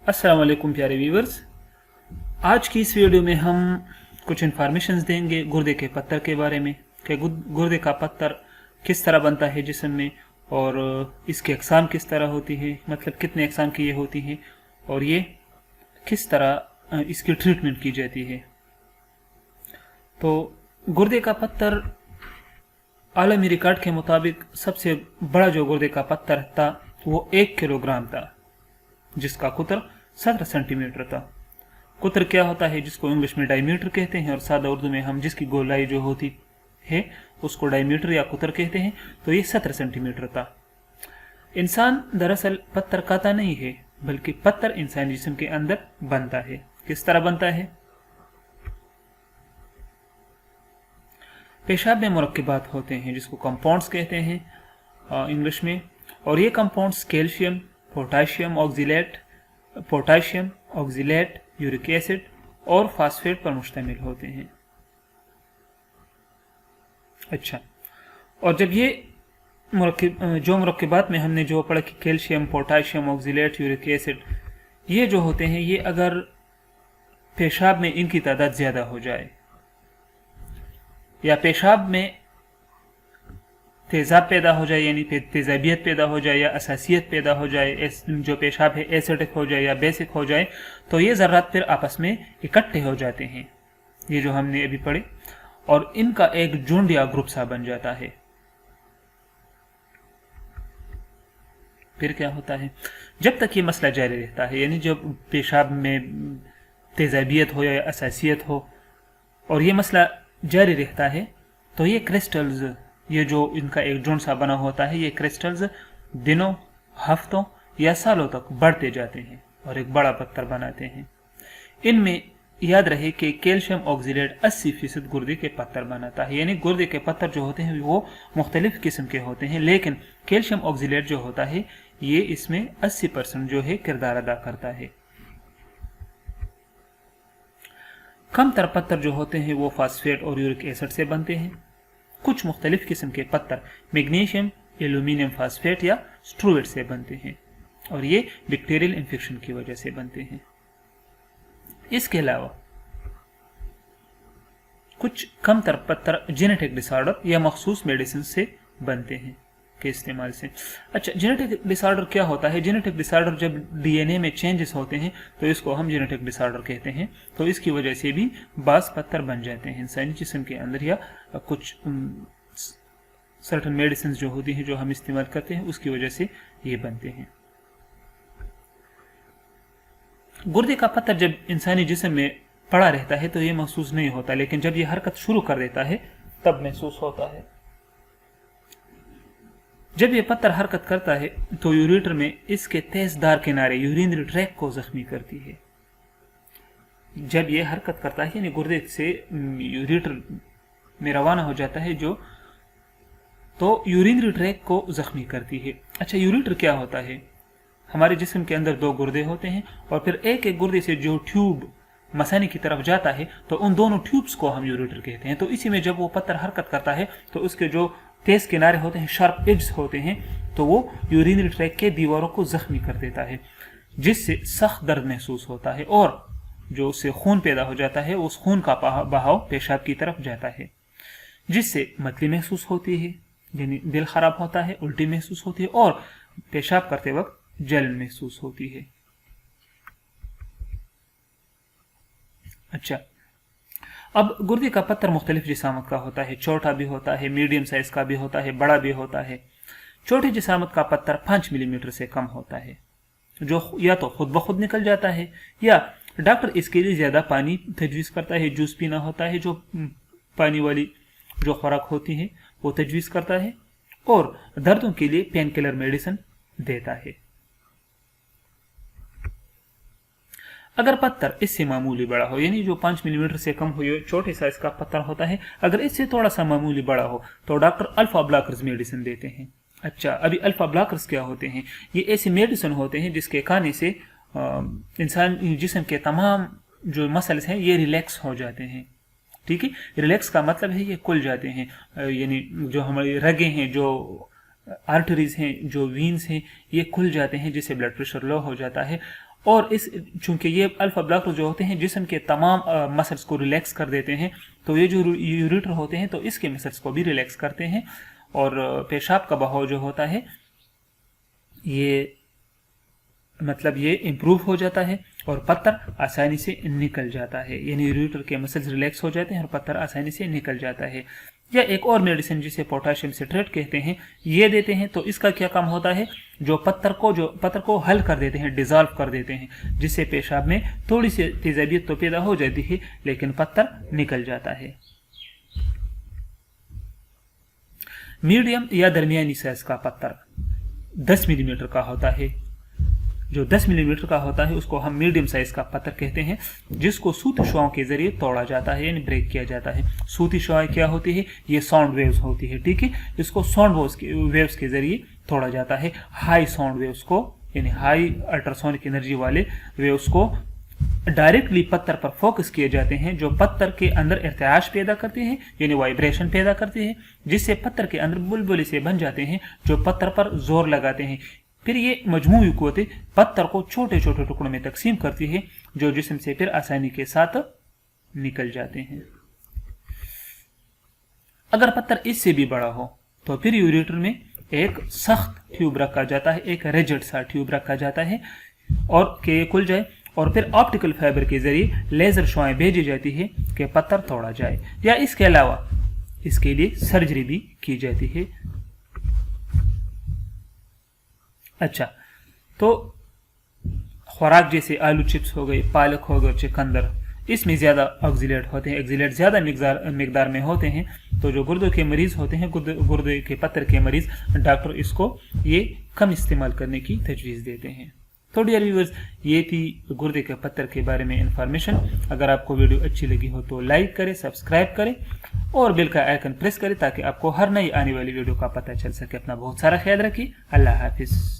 अस्सलाम वालेकुम प्यारे व्यूवर्स। आज की इस वीडियो में हम कुछ इन्फॉर्मेशन देंगे गुर्दे के पत्थर के बारे में कि गुर्दे का पत्थर किस तरह बनता है जिस्म में, और इसकी अक़साम किस तरह होती है, मतलब कितने अक़साम की ये होती हैं, और ये किस तरह इसकी ट्रीटमेंट की जाती है। तो गुर्दे का पत्थर आलमी रिकॉर्ड के मुताबिक सबसे बड़ा जो गुर्दे का पत्थर था वो 1 किलोग्राम था, जिसका कुतर 17 सेंटीमीटर था। कुतर क्या होता है, जिसको इंग्लिश में डायमीटर कहते हैं, और सादा उर्दू में हम जिसकी गोलाई जो होती है उसको डायमीटर या कुतर कहते हैं। तो ये 17 सेंटीमीटर था। इंसान दरअसल पत्थर खाता नहीं है, बल्कि पत्थर इंसानी जिस्म के अंदर बनता है। किस तरह बनता है? पेशाब में मुरक्किबात होते हैं जिसको कंपाउंड्स कहते हैं इंग्लिश में, और ये compounds calcium, potassium oxalate, uric acid और फास्फेट पर मुश्तमिल होते हैं। अच्छा, और जब ये मुरक्किबात में हमने जो पढ़ा कि calcium, potassium, oxalate, uric acid, ये जो होते हैं, ये अगर पेशाब में इनकी तादाद ज़्यादा हो जाए या पेशाब में तेज़ाब पैदा हो जाए, यानी तेज़ाबियत पैदा हो जाए या असासियत पैदा हो जाए, जो पेशाब है एसिडिक हो जाए या बेसिक हो जाए, तो ये ज़र्रात फिर आपस में इकट्ठे हो जाते हैं, ये जो हमने अभी पढ़े, और इनका एक झुंड या ग्रुप सा बन जाता है। फिर क्या होता है, जब तक ये मसला जारी रहता है, यानी जब पेशाब में तेज़ाबियत हो या असासियत हो और ये मसला जारी रहता है, तो ये क्रिस्टल्स, ये जो इनका एक झुंड सा बना होता है, ये क्रिस्टल्स दिनों, हफ्तों या सालों तक बढ़ते जाते हैं और एक बड़ा पत्थर बनाते हैं। इनमें याद रहे कि कैल्शियम ऑक्जिलेट 80% गुर्दे के पत्थर बनाता है, यानी गुर्दे के पत्थर जो होते हैं वो मुख्तलिफ किस्म के होते हैं, लेकिन कैल्शियम ऑक्जिलेट जो होता है ये इसमें 80% जो है किरदार अदा करता है। कम तर पत्थर जो होते हैं वो फास्फेट और यूरिक एसिड से बनते हैं। कुछ मुख्तलिफ किस्म के पत्थर मैग्नीशियम, एल्यूमिनियम फास्फेट या स्ट्रूवेट से बनते हैं, और ये बैक्टीरियल इन्फेक्शन की वजह से बनते हैं। इसके अलावा कुछ कम तर पत्थर जेनेटिक डिसऑर्डर या मखसूस मेडिसिन से बनते हैं के इस्तेमाल से। अच्छा, जेनेटिक डिसऑर्डर क्या होता है? जेनेटिक डिसऑर्डर जब डीएनए में चेंजेस होते हैं तो इसको हम जेनेटिक डिसऑर्डर कहते हैं। तो इसकी वजह से भी बास पत्थर बन जाते हैं इंसानी जिस्म के अंदर, या कुछ सर्टन मेडिसिन जो होती हैं जो हम इस्तेमाल करते हैं उसकी वजह से ये बनते हैं। गुर्दे का पत्थर जब इंसानी जिस्म में पड़ा रहता है तो ये महसूस नहीं होता, लेकिन जब ये हरकत शुरू कर देता है तब महसूस होता है। जब ये पत्थर हरकत करता है तो यूरेटर में इसके तेजदार किनारे यूरिनरी ट्रैक को जख्मी करती है। जब ये हरकत करता है, यानी गुर्दे से यूरेटर में रवाना हो जाता है जो, तो यूरिनरी ट्रैक को जख्मी करती है। अच्छा, यूरेटर क्या होता है? हमारे जिस्म के अंदर 2 गुर्दे होते हैं, और फिर एक एक गुर्दे से जो ट्यूब मसानी की तरफ जाता है तो उन दोनों ट्यूब्स को हम यूरेटर कहते हैं। तो इसी में जब वो पत्थर हरकत करता है तो उसके जो तेज किनारे होते हैं, शार्प एड्स होते हैं, तो वो यूरिनरी ट्रैक के दीवारों को जख्मी कर देता है, जिससे सख्त दर्द महसूस होता है, और जो उससे खून पैदा हो जाता है उस खून का बहाव पेशाब की तरफ जाता है, जिससे मतली महसूस होती है, यानी दिल खराब होता है, उल्टी महसूस होती है, और पेशाब करते वक्त जलन महसूस होती है। अच्छा, अब गुर्दे का पत्थर मुख्तलिफ जिसामत का होता है, छोटा भी होता है, मीडियम साइज का भी होता है, बड़ा भी होता है। छोटी जिसामत का पत्थर 5 मिलीमीटर से कम होता है, जो या तो खुद ब खुद निकल जाता है या डॉक्टर इसके लिए ज्यादा पानी तजवीज़ करता है, जूस पीना होता है, जो पानी वाली जो खुराक होती है वो तजवीज़ करता है, और दर्दों के लिए पेन किलर मेडिसिन देता है। अगर पत्थर इससे मामूली बड़ा हो, यानी जो 5 मिलीमीटर से कम हो, छोटे साइज का पत्थर होता है, अगर इससे थोड़ा सा मामूली बड़ा हो तो डॉक्टर अल्फा ब्लॉकर्स मेडिसिन देते हैं। अच्छा, अभी अल्फा ब्लॉकर्स क्या होते हैं? ये ऐसे मेडिसिन होते हैं जिसके खाने से इंसान जिस्म के तमाम जो मसल्स हैं ये रिलैक्स हो जाते हैं। ठीक है, रिलैक्स का मतलब है ये खुल जाते हैं, यानी जो हमारी रगें हैं, जो आर्टरीज हैं, जो वीन्स हैं, ये खुल जाते हैं जिससे ब्लड प्रेशर लो हो जाता है। और इस चूंकि ये अल्फा ब्लॉकर जो होते हैं जिस्म के तमाम मसल्स को रिलैक्स कर देते हैं, तो ये जो यूरेटर होते हैं तो इसके मसल्स को भी रिलैक्स करते हैं और पेशाब का बहाव जो होता है ये मतलब ये इम्प्रूव हो जाता है और पत्थर आसानी से निकल जाता है, यानी यूरेटर के मसल्स रिलैक्स हो जाते हैं और पत्थर आसानी से निकल जाता है। या एक और मेडिसिन जिसे पोटाशियम सिट्रेट कहते हैं, ये देते हैं तो इसका क्या काम होता है, जो पत्थर को हल कर देते हैं, डिजॉल्व कर देते हैं, जिससे पेशाब में थोड़ी सी तेजाबियत तो पैदा हो जाती है लेकिन पत्थर निकल जाता है। मीडियम या दरमियानी साइज का पत्थर 10 मिलीमीटर का होता है। जो 10 मिलीमीटर का होता है उसको हम मीडियम साइज का पत्थर कहते हैं, जिसको सूती शुआओं के जरिए तोड़ा जाता है यानी ब्रेक किया जाता है। सूती शुआएं क्या होती है, ये साउंड वेव्स होती है, ठीक है। इसको साउंड वेव्स के जरिए तोड़ा जाता है। हाई साउंड वेव्स को यानी हाई अल्ट्रासोनिक एनर्जी वाले वेव्स को डायरेक्टली पत्थर पर फोकस किए जाते हैं, जो पत्थर के अंदर इर्तिआश पैदा करते हैं यानी वाइब्रेशन पैदा करते हैं, जिससे पत्थर के अंदर बुलबुले से बन जाते हैं जो पत्थर पर जोर लगाते हैं। फिर ये मजमूई क़ुव्वतें पत्थर को छोटे छोटे टुकड़ों में तकसीम करती है जो जिस्म से फिर आसानी के साथ निकल जाते हैं। अगर पत्थर इससे भी बड़ा हो तो फिर यूरेटर में एक सख्त ट्यूब रखा जाता है, एक रिजिड सा ट्यूब रखा जाता है और के खुल जाए, और फिर ऑप्टिकल फाइबर के जरिए लेजर शुआएं भेजी जाती है कि पत्थर तोड़ा जाए। या इसके अलावा इसके लिए सर्जरी भी की जाती है। अच्छा, तो खुराक जैसे आलू चिप्स हो गए, पालक हो गए, चुकंदर, इसमें ज़्यादा ऑक्सीलेट होते हैं, एक्सीलेट ज़्यादा मिकदार में होते हैं, तो जो गुर्दे के मरीज़ होते हैं, गुर्दे के पत्थर के मरीज़, डॉक्टर इसको ये कम इस्तेमाल करने की तजवीज़ देते हैं। तो डियर व्यूअर्स, ये थी गुर्दे के पत्थर के बारे में इंफॉर्मेशन। अगर आपको वीडियो अच्छी लगी हो तो लाइक करें, सब्सक्राइब करें और बेल का आइकन प्रेस करें ताकि आपको हर नई आने वाली वीडियो का पता चल सके। अपना बहुत सारा ख्याल रखिए। अल्लाह हाफिज़।